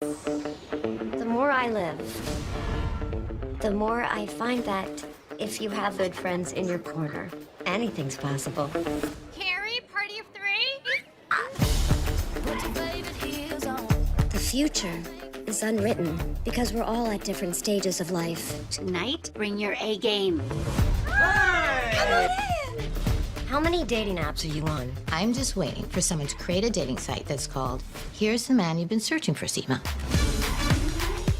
The more I live, the more I find that if you have good friends in your corner, anything's possible. Carrie, party of three? The future is unwritten because we're all at different stages of life. Tonight, bring your A game. How many dating apps are you on? I'm just waiting for someone to create a dating site that's called Here's the Man You've Been Searching for, Seema.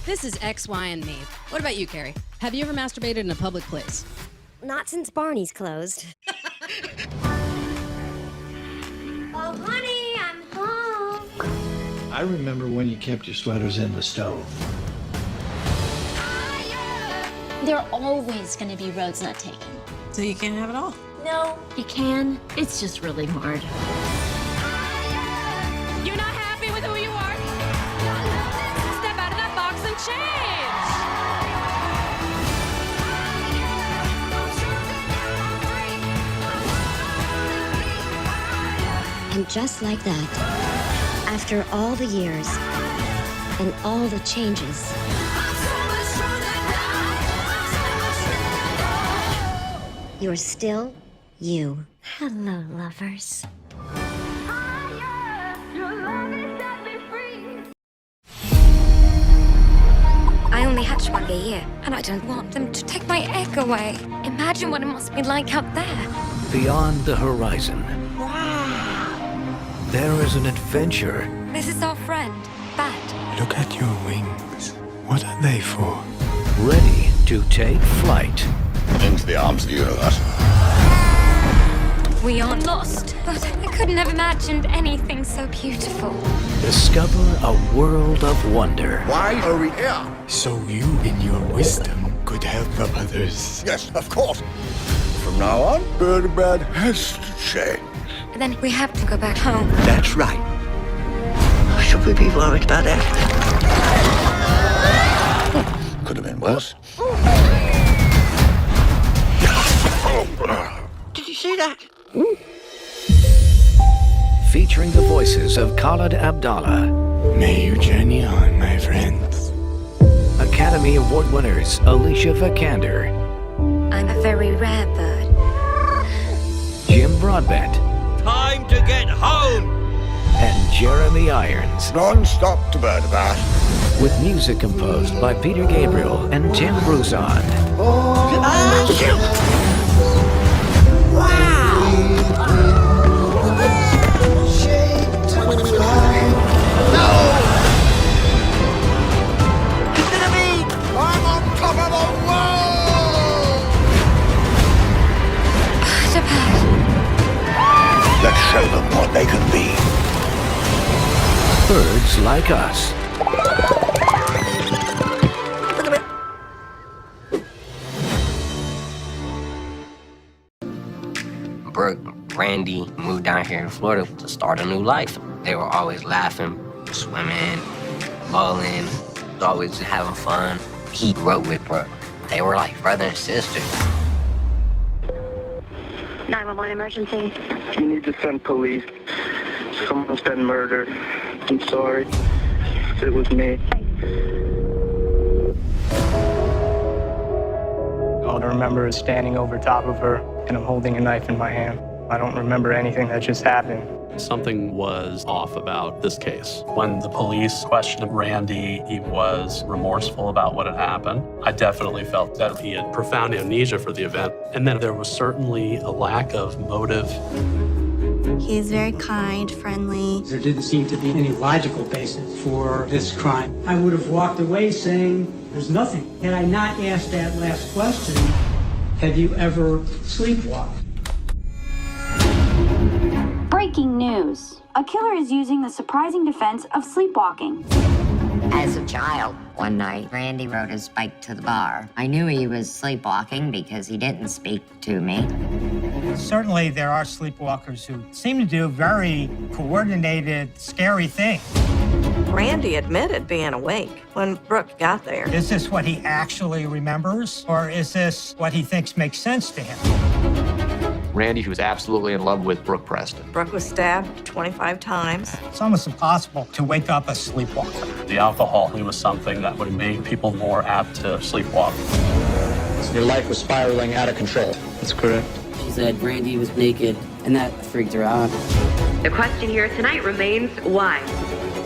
This is X, Y, and me. What about you, Carrie? Have you ever masturbated in a public place? Not since Barney's closed. Oh, honey, I'm home. I remember when you kept your sweaters in the stove. There are always going to be roads not taken. So you can't have it all. No, you can. It's just really hard. You're not happy with who you are? Step out of that box and change! And just like that, after all the years and all the changes, you're still you. Hello, lovers. I only hatch one a year, and I don't want them to take my egg away. Imagine what it must be like out there. Beyond the horizon. There is an adventure. This is our friend, Bat. Look at your wings. What are they for? Ready to take flight. Into the arms of the universe. We aren't lost, but I couldn't have imagined anything so beautiful. Discover a world of wonder. Why are we here? So you, in your wisdom, could help others. Yes, of course. From now on, Birdie has to change. And then we have to go back home. That's right. Should we be worried about that? Could have been worse. Did you see that? Featuring the voices of Khaled Abdallah. May you journey on, my friends. Academy Award winners Alicia Vikander. I'm a very rare bird. Jim Broadbent. Time to get home! And Jeremy Irons. Non-stop to Birdie. With music composed by Peter Gabriel and Tim Broussard. I'm on top of the world! Let's show them what they can be. Birds Like Us. Brooke, Randy moved down here to Florida to start a new life. They were always laughing, swimming, bowling, always having fun. He grew up with Brooke. They were like brother and sister. 911 emergency. You need to send police. Someone's been murdered. I'm sorry. It was me. All I remember is standing over top of her, and I'm holding a knife in my hand. I don't remember anything that just happened. Something was off about this case. When the police questioned Randy, he was remorseful about what had happened. I definitely felt that he had profound amnesia for the event. And then there was certainly a lack of motive. He is very kind, friendly. There didn't seem to be any logical basis for this crime. I would have walked away saying, there's nothing. Had I not asked that last question, have you ever sleepwalked? Breaking news. A killer is using the surprising defense of sleepwalking. As a child, one night, Randy rode his bike to the bar. I knew he was sleepwalking because he didn't speak to me. Certainly, there are sleepwalkers who seem to do very coordinated, scary things. Randy admitted being awake when Brooke got there. Is this what he actually remembers, or is this what he thinks makes sense to him? Randy, who was absolutely in love with Brooke Preston. Brooke was stabbed 25 times. It's almost impossible to wake up a sleepwalker. The alcohol was something that would make people more apt to sleepwalk. Your life was spiraling out of control. That's correct. She said Randy was naked, and that freaked her out. The question here tonight remains why?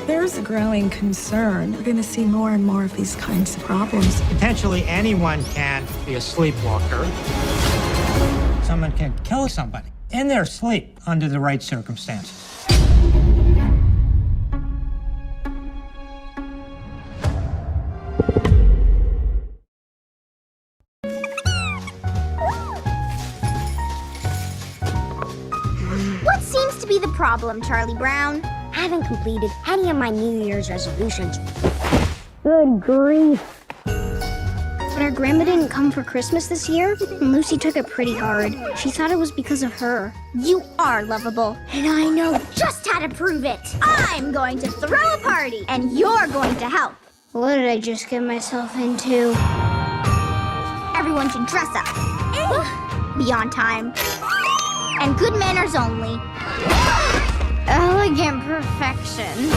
There's a growing concern. We're going to see more and more of these kinds of problems. Potentially anyone can be a sleepwalker. Someone can kill somebody in their sleep under the right circumstances. What seems to be the problem, Charlie Brown? I haven't completed any of my New Year's resolutions. Good grief. But our grandma didn't come for Christmas this year, and Lucy took it pretty hard. She thought it was because of her. You are lovable, and I know just how to prove it. I'm going to throw a party, and you're going to help. What did I just get myself into? Everyone should dress up. Be on time. And good manners only. Elegant perfection.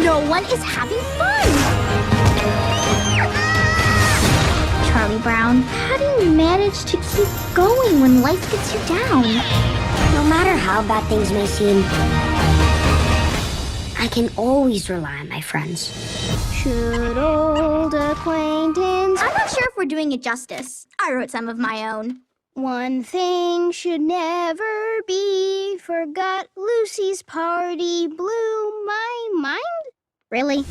No one is having fun. Charlie Brown, how do you manage to keep going when life gets you down? No matter how bad things may seem, I can always rely on my friends. Should old acquaintance... I'm not sure if we're doing it justice. I wrote some of my own. One thing should never be forgot. Lucy's party blew my mind. Really?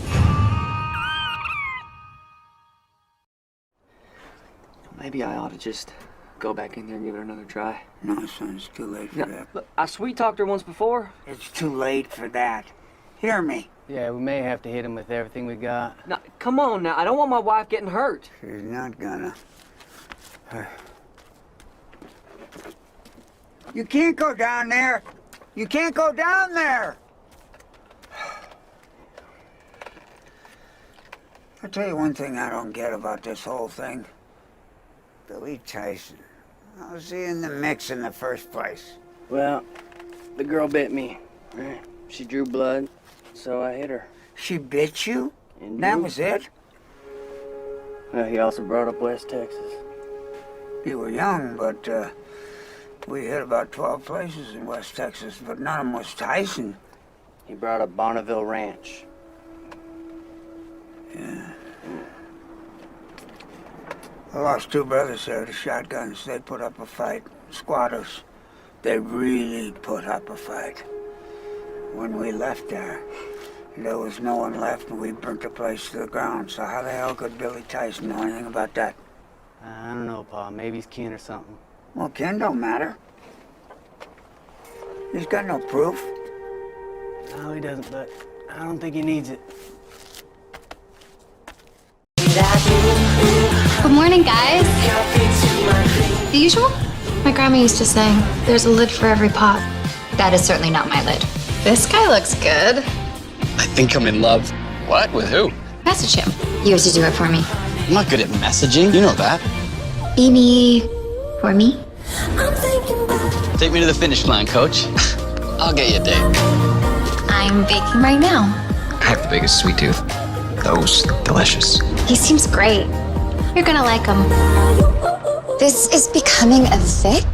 Maybe I ought to just go back in there and give it another try. No, son, it's too late for that. Look, I sweet-talked her once before. It's too late for that. Hear me. Yeah, we may have to hit him with everything we got. Now, come on now. I don't want my wife getting hurt. She's not gonna. You can't go down there. You can't go down there. I'll tell you one thing I don't get about this whole thing. Billy Tyson. How was he in the mix in the first place? Well, the girl bit me. Right? She drew blood, so I hit her. She bit you? And that was it? Well, he also brought up West Texas. You were young, but we hit about 12 places in West Texas, but none of them was Tyson. He brought up Bonneville Ranch. Yeah. I lost two brothers there to shotguns. They put up a fight. Squatters. They really put up a fight. When we left there was no one left, and we burnt the place to the ground. So how the hell could Billy Tyson know anything about that? I don't know, Pa. Maybe he's kin or something. Well, kin don't matter. He's got no proof. No, he doesn't, but I don't think he needs it. Good morning, guys. The usual? My grandma used to say, there's a lid for every pot. That is certainly not my lid. This guy looks good. I think I'm in love. What? With who? Message him. You have to do it for me. I'm not good at messaging. You know that. Amy, for me? Take me to the finish line, coach. I'll get you a date. I'm baking right now. I have the biggest sweet tooth. Those delicious. He seems great. You're gonna like him. This is becoming a Vic?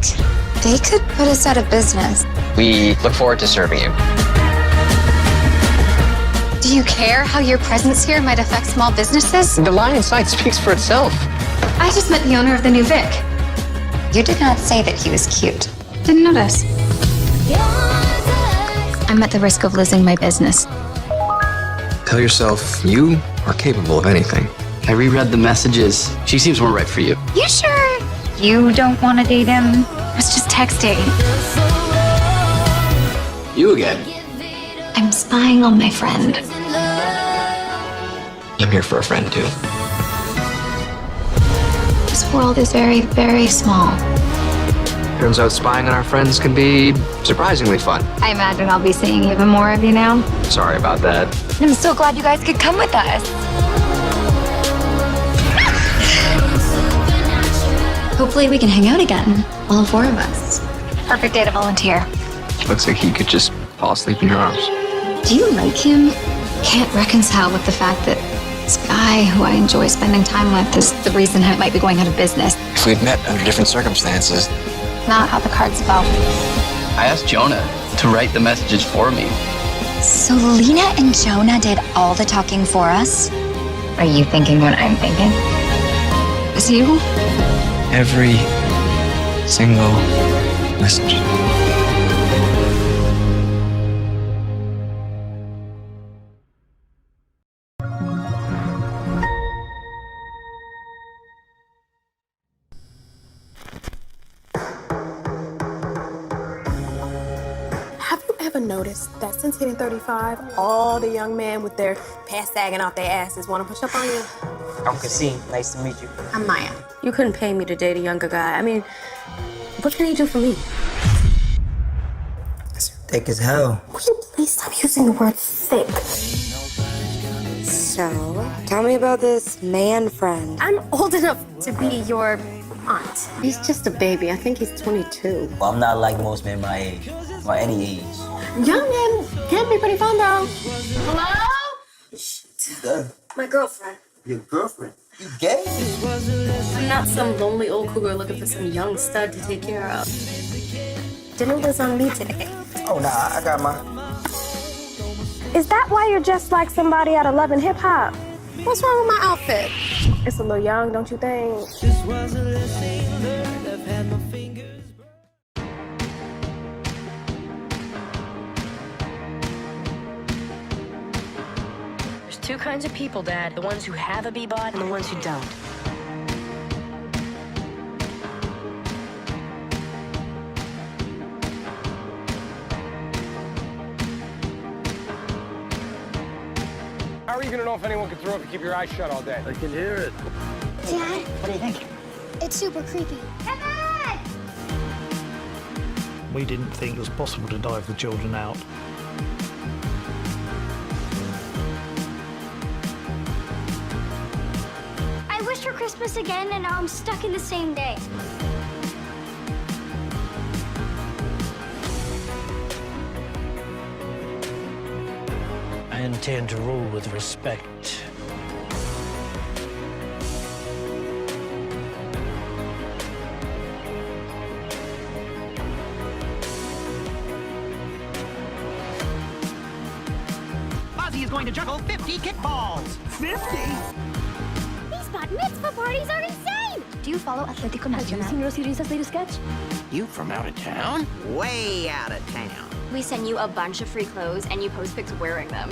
They could put us out of business. We look forward to serving you. Do you care how your presence here might affect small businesses? The line inside speaks for itself. I just met the owner of the new Vic. You did not say that he was cute. Didn't notice. I'm at the risk of losing my business. Tell yourself you are capable of anything. I reread the messages. She seems more right for you. You sure you don't want to date him? I was just texting. You again. I'm spying on my friend. I'm here for a friend, too. This world is very, very small. Turns out spying on our friends can be surprisingly fun. I imagine I'll be seeing even more of you now. Sorry about that. I'm so glad you guys could come with us. Hopefully we can hang out again, all four of us. Perfect day to volunteer. Looks like he could just fall asleep in your arms. Do you like him? Can't reconcile with the fact that this guy who I enjoy spending time with is the reason I might be going out of business. If we'd met under different circumstances. Not how the cards fell. I asked Jonah to write the messages for me. So Lena and Jonah did all the talking for us? Are you thinking what I'm thinking? Is you? Every single message. Have you ever noticed that since hitting 35, all the young men with their pants sagging off their asses want to push up on you? I'm Kasim. Nice to meet you. I'm Maya. You couldn't pay me to date a younger guy. I mean, what can you do for me? Thick as hell. Will you please stop using the word thick? So, tell me about this man friend. I'm old enough to be your aunt. He's just a baby. I think he's 22. Well, I'm not like most men my age, or any age. Young men can be pretty fun, though. Hello? Good. My girlfriend. Your girlfriend? You gay? I'm not some lonely old cougar looking for some young stud to take care of. Dinner was on me today. Oh, nah, I got mine. Is that why you're just like somebody out of Love and Hip Hop? What's wrong with my outfit? It's a little young, don't you think? There's two kinds of people, Dad. The ones who have a B-Bot and the ones who don't. How are you gonna know if anyone can throw up and keep your eyes shut all day? I can hear it. Dad, What do you think? it's super creepy. Evan! We didn't think it was possible to dive the children out. I wished for Christmas again, and now I'm stuck in the same day. I intend to rule with respect. Ozzy is going to juggle 50 kickballs. 50? These bat mitzvah parties are insane! Do you follow Atlético Nacional? Have you seen Rosy latest sketch? You from out of town? Way out of town. We send you a bunch of free clothes and you post pics wearing them.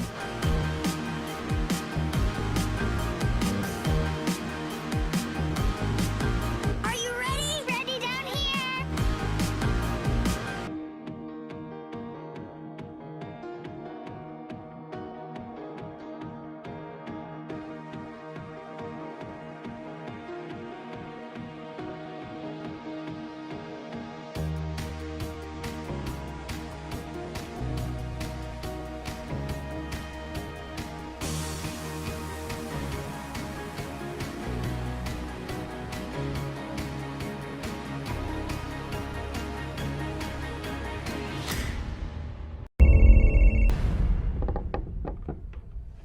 Are you ready? Ready down here?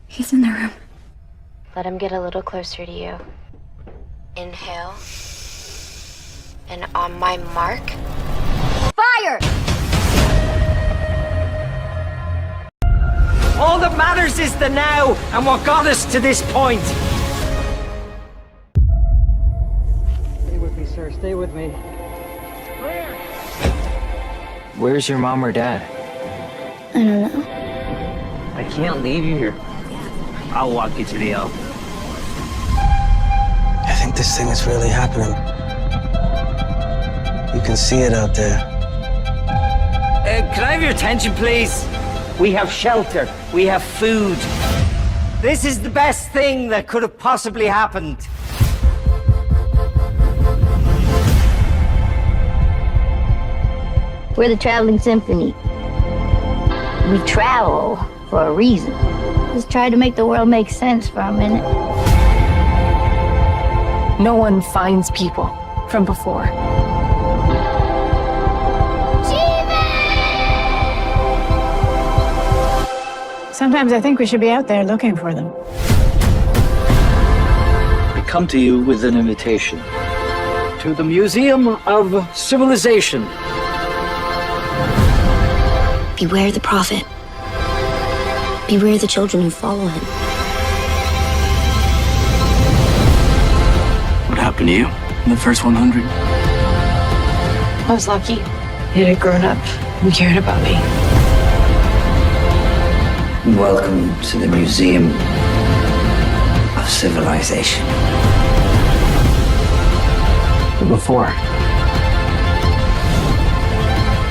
He's in the room. Let him get a little closer to you. Inhale. And on my mark. Fire! All that matters is the now and what got us to this point. Stay with me, sir. Stay with me. Where's your mom or dad? I don't know. I can't leave you here. I'll walk you to the L. I think this thing is really happening. You can see it out there. Can I have your attention, please? We have shelter. We have food. This is the best thing that could have possibly happened. We're the Traveling Symphony. We travel for a reason. Just try to make the world make sense for a minute. No one finds people. from before. Sometimes I think we should be out there looking for them. I come to you with an invitation to the Museum of Civilization. Beware the prophet. Beware the children who follow him. What happened to you in the first 100? I was lucky. He had grown up and cared about me. Welcome to the Museum of Civilization. Before.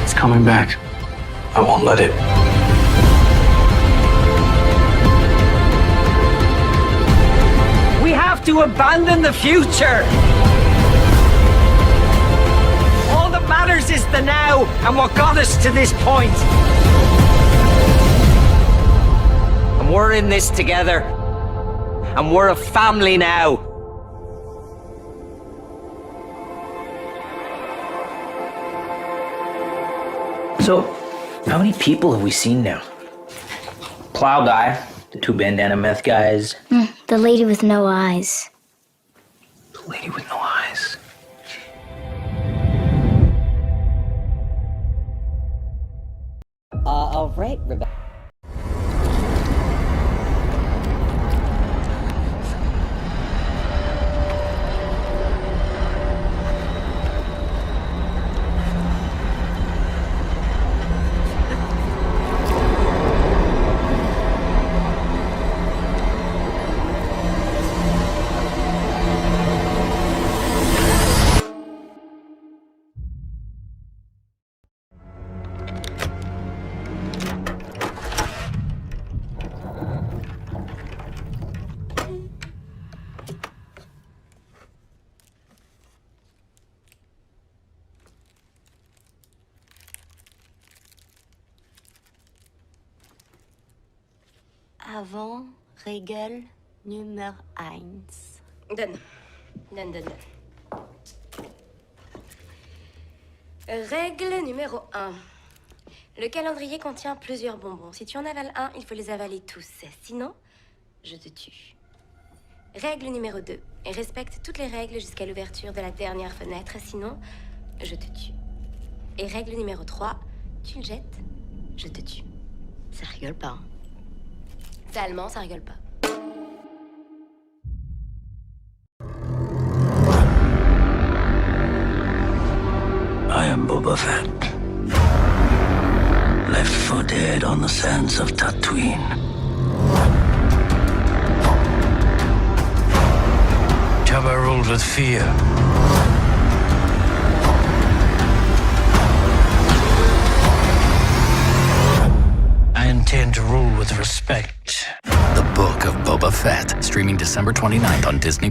It's coming back. I won't let it. We have to abandon the future. All that matters is the now and what got us to this point. And we're in this together. And we're a family now. So, how many people have we seen now? Plow guy, the two bandana meth guys. The lady with no eyes. The lady with no eyes. All right, Rebecca. Avant, règle numéro 1. Donne. Règle numéro 1. Le calendrier contient plusieurs bonbons. Si tu en avales un, il faut les avaler tous. Sinon, je te tue. Règle numéro 2. Respecte toutes les règles jusqu'à l'ouverture de la dernière fenêtre. Sinon, je te tue. Et règle numéro 3. Tu le jettes, je te tue. Ça rigole pas, hein? C'est allemand, ça rigole pas. I am Boba Fett. Left for dead on the sands of Tatooine. Jabba ruled with fear. I intend to rule with respect. The Book of Boba Fett, streaming December 29th on Disney+.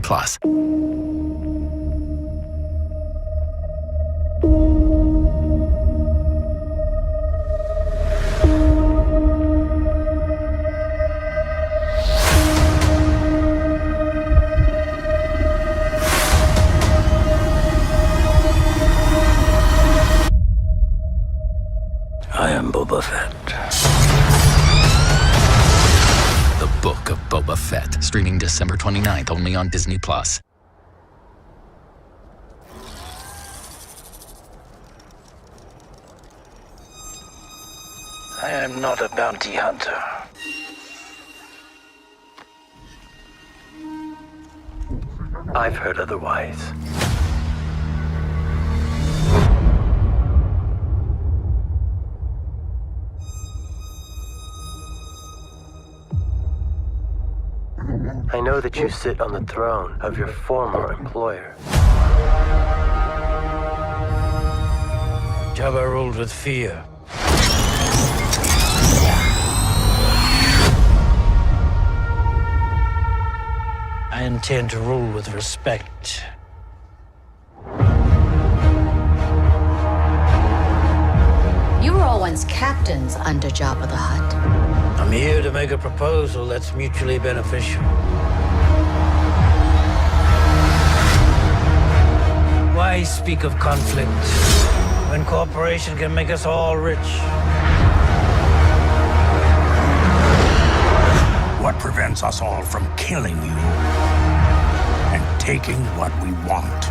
I am Boba Fett. The Book of Boba Fett, streaming December 29th only on Disney+. I am not a bounty hunter. I've heard otherwise. I know that you sit on the throne of your former employer. Jabba ruled with fear. I intend to rule with respect. You were all once captains under Jabba the Hutt. I'm here to make a proposal that's mutually beneficial. Why speak of conflict when cooperation can make us all rich? What prevents us all from killing you and taking what we want?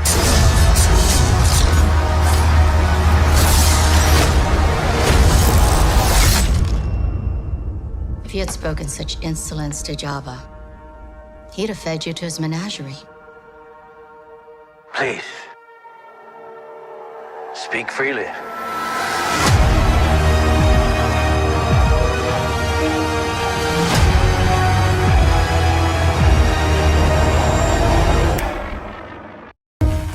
If you had spoken such insolence to Jabba, he'd have fed you to his menagerie. Please. Speak freely.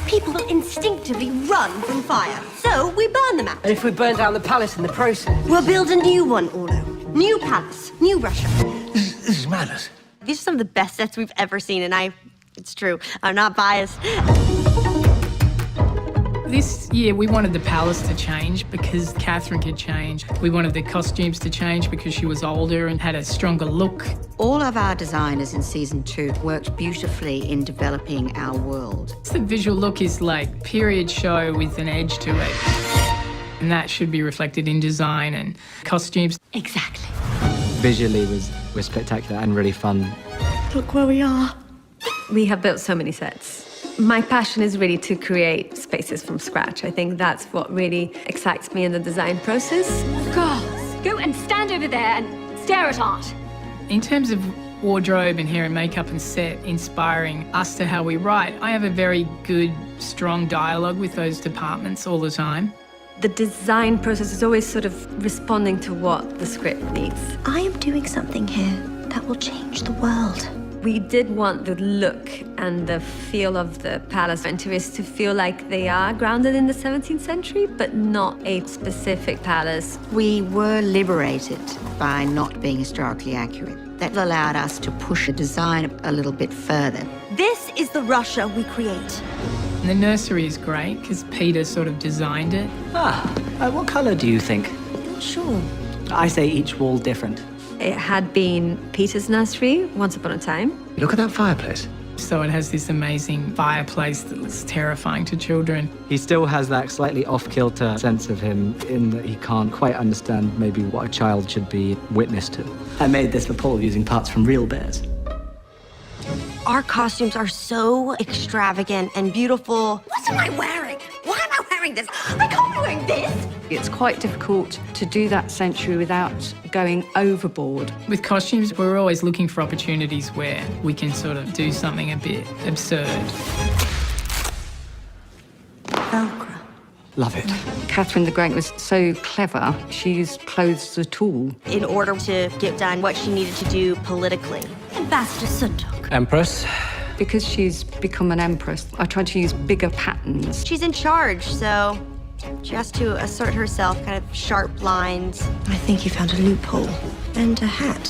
People will instinctively run from fire, so we burn them out. And if we burn down the palace in the process? We'll build a new one, Orlo. New palace, new Russia. This is madness. These are some of the best sets we've ever seen, and it's true, I'm not biased. This year, we wanted the palace to change because Catherine could change. We wanted the costumes to change because she was older and had a stronger look. All of our designers in season 2 worked beautifully in developing our world. The visual look is like period show with an edge to it. And that should be reflected in design and costumes. Exactly. Visually was spectacular and really fun. Look where we are. We have built so many sets. My passion is really to create spaces from scratch. I think that's what really excites me in the design process. Girls, go and stand over there and stare at art. In terms of wardrobe and hair and makeup and set inspiring us to how we write, I have a very good, strong dialogue with those departments all the time. The design process is always sort of responding to what the script needs. I am doing something here that will change the world. We did want the look and the feel of the palace and tourists to feel like they are grounded in the 17th century, but not a specific palace. We were liberated by not being historically accurate. That allowed us to push the design a little bit further. This is the Russia we create. And the nursery is great because Peter sort of designed it. What colour do you think? Not sure. I say each wall different. It had been Peter's nursery once upon a time. Look at that fireplace. So it has this amazing fireplace that's terrifying to children. He still has that slightly off-kilter sense of him in that he can't quite understand maybe what a child should be witness to. I made this for Paul using parts from real bears. Our costumes are so extravagant and beautiful. What am I wearing? Why am I wearing this? I can't be wearing this. It's quite difficult to do that century without going overboard. With costumes, we're always looking for opportunities where we can sort of do something a bit absurd. Velcro. Love it. Catherine the Great was so clever, she used clothes as a tool. In order to get done what she needed to do politically. Ambassador Suntok. Empress. Because she's become an empress, I tried to use bigger patterns. She's in charge, so she has to assert herself, kind of sharp lines. I think you found a loophole. And a hat.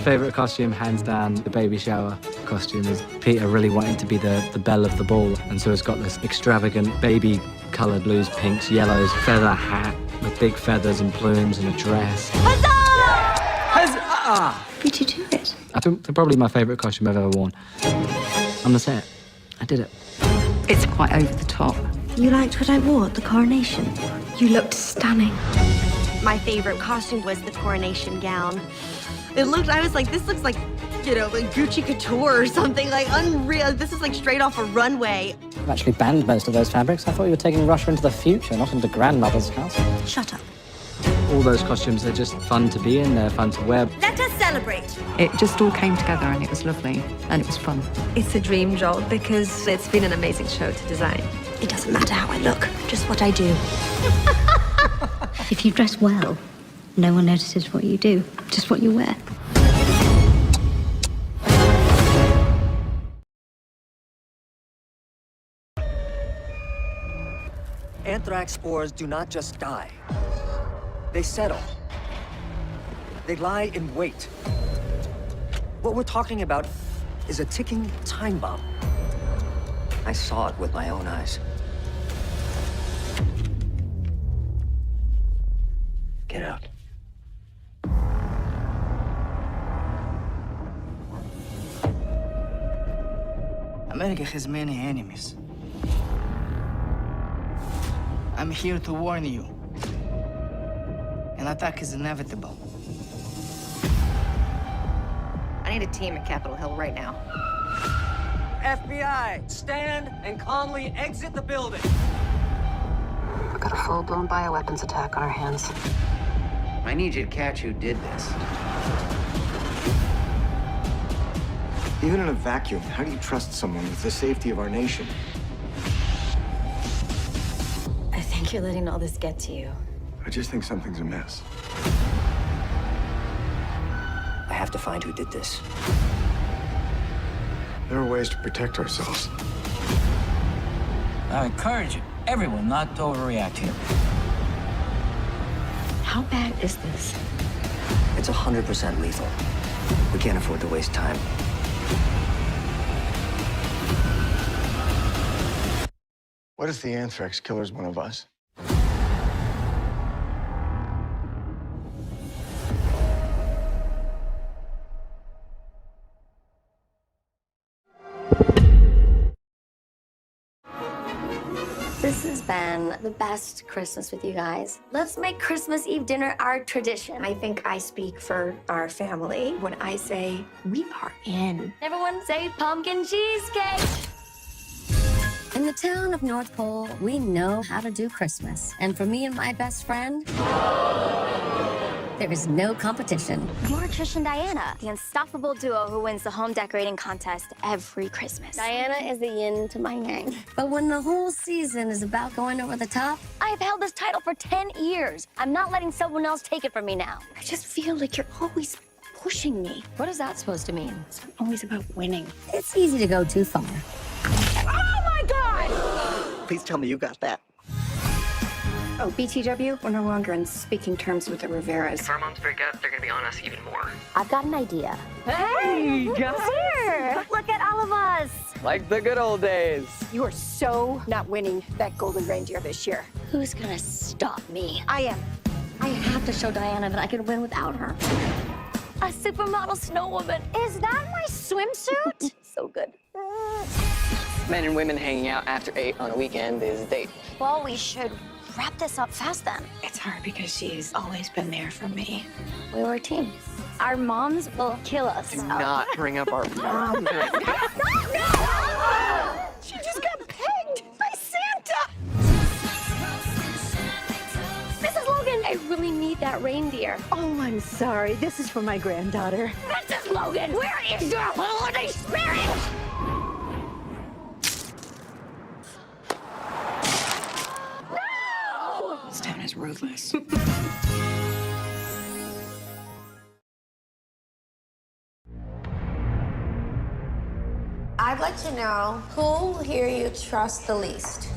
Favourite costume, hands down, the baby shower costume is Peter really wanting to be the belle of the ball, and so it's got this extravagant baby coloured blues, pinks, yellows, feather hat with big feathers and plumes and a dress. Huzzah! Huzzah! Did you do it? I think probably my favourite costume I've ever worn. On the set. I did it. It's quite over the top. You liked what I wore at the coronation? You looked stunning. My favorite costume was the coronation gown. I was like, this looks like, like Gucci Couture or something, like unreal. This is like straight off a runway. I've actually banned most of those fabrics. I thought you were taking Russia into the future, not into grandmother's house. Shut up. All those costumes are just fun to be in, they're fun to wear. Let us celebrate. It just all came together and it was lovely and it was fun. It's a dream job because it's been an amazing show to design. It doesn't matter how I look, just what I do. If you dress well, no one notices what you do, just what you wear. Anthrax spores do not just die. They settle. They lie in wait. What we're talking about is a ticking time bomb. I saw it with my own eyes. Get out. America has many enemies. I'm here to warn you. An attack is inevitable. I need a team at Capitol Hill right now. FBI, stand and calmly exit the building. We've got a full-blown bioweapons attack on our hands. I need you to catch who did this. Even in a vacuum, how do you trust someone with the safety of our nation? I think you're letting all this get to you. I just think something's amiss. I have to find who did this. There are ways to protect ourselves. I encourage everyone not to overreact here. How bad is this? It's 100% lethal. We can't afford to waste time. What if the anthrax killer's one of us? This has been the best Christmas with you guys. Let's make Christmas Eve dinner our tradition. I think I speak for our family when I say we are in. Everyone say pumpkin cheesecake. In the town of North Pole, we know how to do Christmas. And for me and my best friend, there is no competition. You're Trish and Diana, the unstoppable duo who wins the home decorating contest every Christmas. Diana is the yin to my yang. But when the whole season is about going over the top, I have held this title for 10 years. I'm not letting someone else take it from me now. I just feel like you're always pushing me. what is that supposed to mean? It's always about winning. It's easy to go too far. Oh my God! Please tell me you got that. Oh, BTW, we're no longer in speaking terms with the Riveras. If our moms break up, they're gonna be on us even more. I've got an idea. Hey, guys! Here! Look at all of us! Like the good old days. You are so not winning that golden reindeer this year. Who's gonna stop me? I am. I have to show Diana that I can win without her. A supermodel snow woman. Is that my swimsuit? So good. Men and women hanging out after 8 on a weekend is a date. Well, we should wrap this up fast then. It's hard because she's always been there for me. We were a team. Our moms will kill us. Do not bring up our mom. No! She just got pegged by Santa! Mrs. Logan, I really need that reindeer. Oh, I'm sorry. This is for my granddaughter. Mrs. Logan, where is your holiday spirit? No! This town is ruthless. I'd like to know who here you trust the least.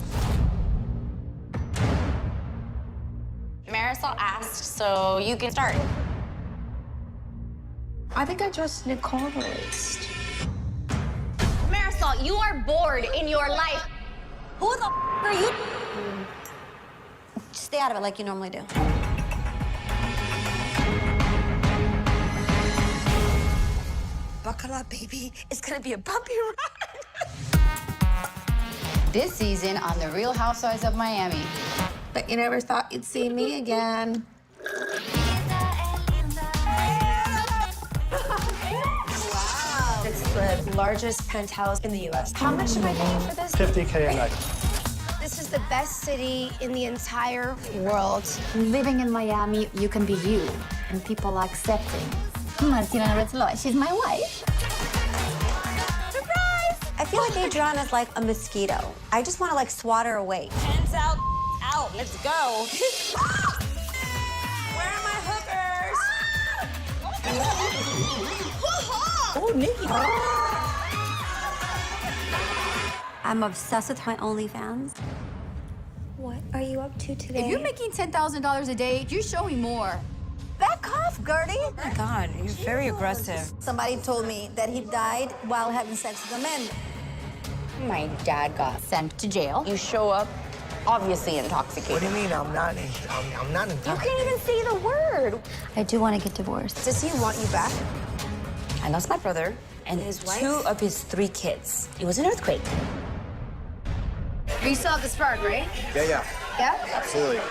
Marisol asked, so you can start. I think I trust Nicole the least. Marisol, you are bored in your life. Who the are you? Stay out of it like you normally do. Buckle up, baby. It's gonna be a bumpy ride. This season on The Real Housewives of Miami. But you never thought you'd see me again. Wow. It's the largest penthouse in the U.S. How much am I paying for this? $50K a night. This is the best city in the entire world. Living in Miami, you can be you, and people are accepting. Martina Navratilova, she's my wife. Surprise! I feel like Adriana's like a mosquito. I just want to like swat her away. Hands out, out, let's go. Where are my hookers? Oh, Nikki. I'm obsessed with my OnlyFans. What are you up to today? If you're making $10,000 a day, you show me more. Back off, Gertie. Oh my God, you're very aggressive. Somebody told me that he died while having sex with a man. My dad got sent to jail. You show up, obviously intoxicated. What do you mean I'm not intoxicated? You can't even say the word. I do want to get divorced. Does he want you back? I lost my brother and His wife? 2 of his 3 kids. It was an earthquake. You still have the spark, right? Yeah. Yeah? Absolutely.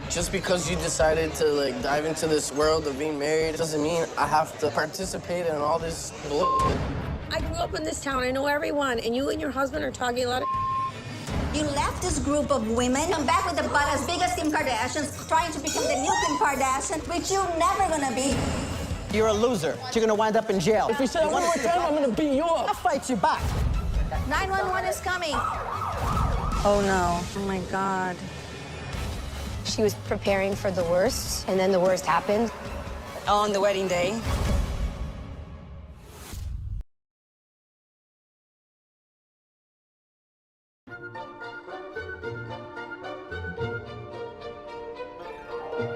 Just because you decided to like dive into this world of being married doesn't mean I have to participate in all this bullshit. I grew up in this town. I know everyone, and you and your husband are talking a lot of. You left this group of women, come back with a butt as big as Kim Kardashian's, trying to become the new Kim Kardashian, which you're never gonna be. You're a loser. You're gonna wind up in jail. If you say one more time, I'm gonna beat you up. I'll fight you back. 911 is coming. Oh no! Oh my God. She was preparing for the worst, and then the worst happened. On the wedding day.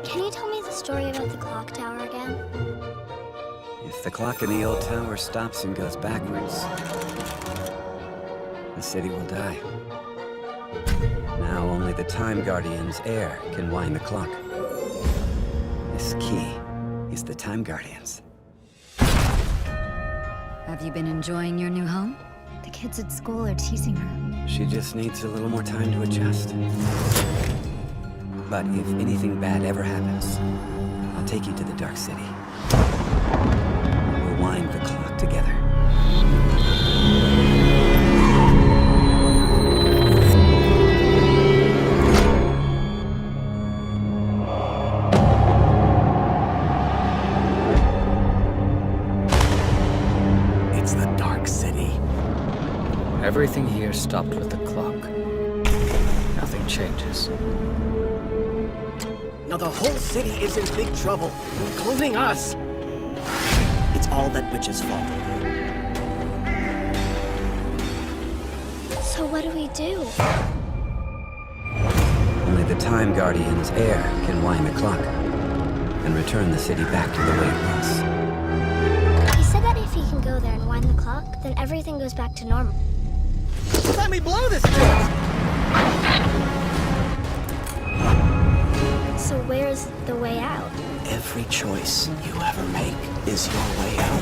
Can you tell me the story about the clock tower again? If the clock in the old tower stops and goes backwards, the city will die. Now only the Time Guardian's heir can wind the clock. This key is the Time Guardian's. Have you been enjoying your new home? The kids at school are teasing her. She just needs a little more time to adjust. But if anything bad ever happens, I'll take you to the Dark City. We'll wind the clock together. It's the Dark City. Everything here stopped with the clock. Nothing changes. Now the whole city is in big trouble, including us. It's all that witch's fault. So what do we do? Only the Time Guardian's heir can wind the clock and return the city back to the way it was. He said that if he can go there and wind the clock, then everything goes back to normal. Let me blow this thing! So where's the way out? Every choice you ever make is your way out.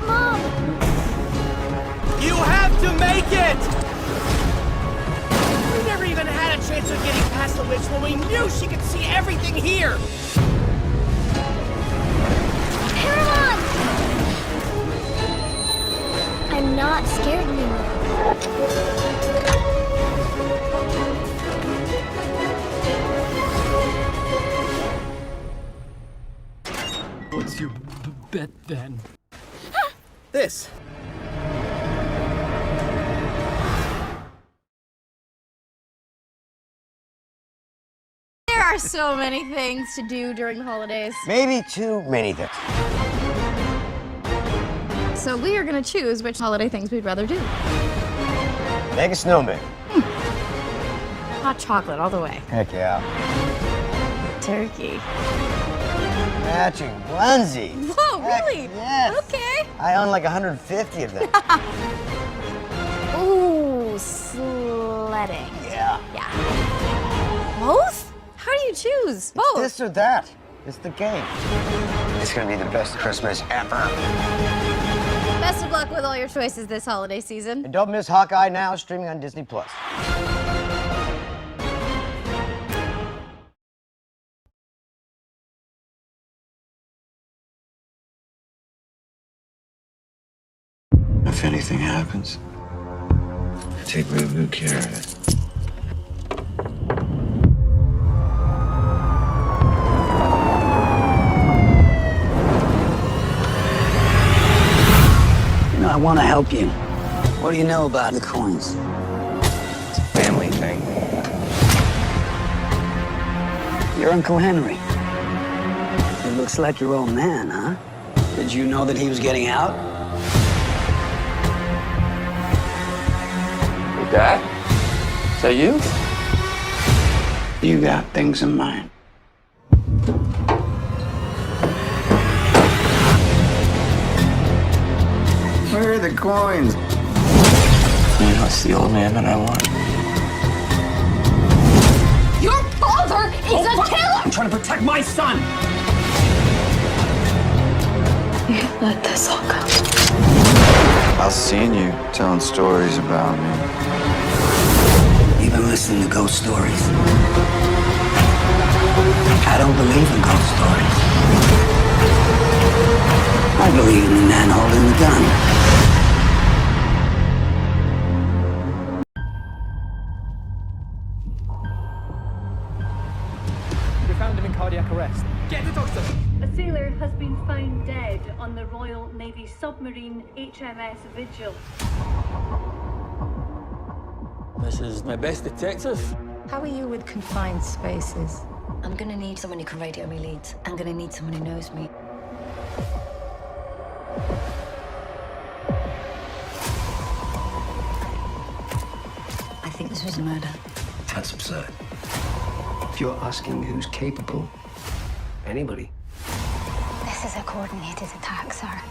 Mom! You have to make it! We never even had a chance of getting past the witch when we knew she could see everything here! Paramount! I'm not scared anymore. What's your bet then? This. There are so many things to do during the holidays. Maybe too many things. So we are going to choose which holiday things we'd rather do. Make a snowman. Hot chocolate all the way. Heck yeah. Turkey. Matching onesie. Whoa, really? Yes. Okay. I own like 150 of them. Ooh, sledding. Yeah. Yeah. Both? How do you choose? Both. This or that. It's the game. It's gonna be the best Christmas ever. Best of luck with all your choices this holiday season. And don't miss Hawkeye now, streaming on Disney+. If anything happens, take real good care of it. You know, I want to help you. What do you know about the coins? It's a family thing. Your Uncle Henry. It looks like your old man, huh? Did you know that he was getting out? Dad? Is that you? You got things in mind. Where are the coins? You know, it's the old man that I want. Your father is a killer! I'm trying to protect my son! You let this all go. I've seen you telling stories about me. Even the listening to ghost stories. I don't believe in ghost stories. I believe in the man holding the gun. We found him in cardiac arrest. Get the doctor! A sailor has been found dead on the Royal Navy submarine HMS Vigil. This is my best detective. How are you with confined spaces? I'm gonna need someone who can radio me leads. I'm gonna need someone who knows me. I think this was a murder. That's absurd. If you're asking who's capable, anybody. This is a coordinated attack, sir.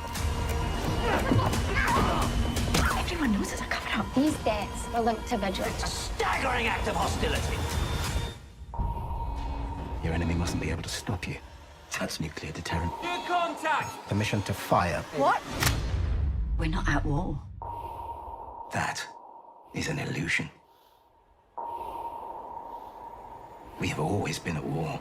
Everyone knows there's a cover-up. These deaths are linked to Vigil. Staggering act of hostility. Your enemy mustn't be able to stop you. That's nuclear deterrent. Good contact! Permission to fire. What? We're not at war. That is an illusion. We have always been at war.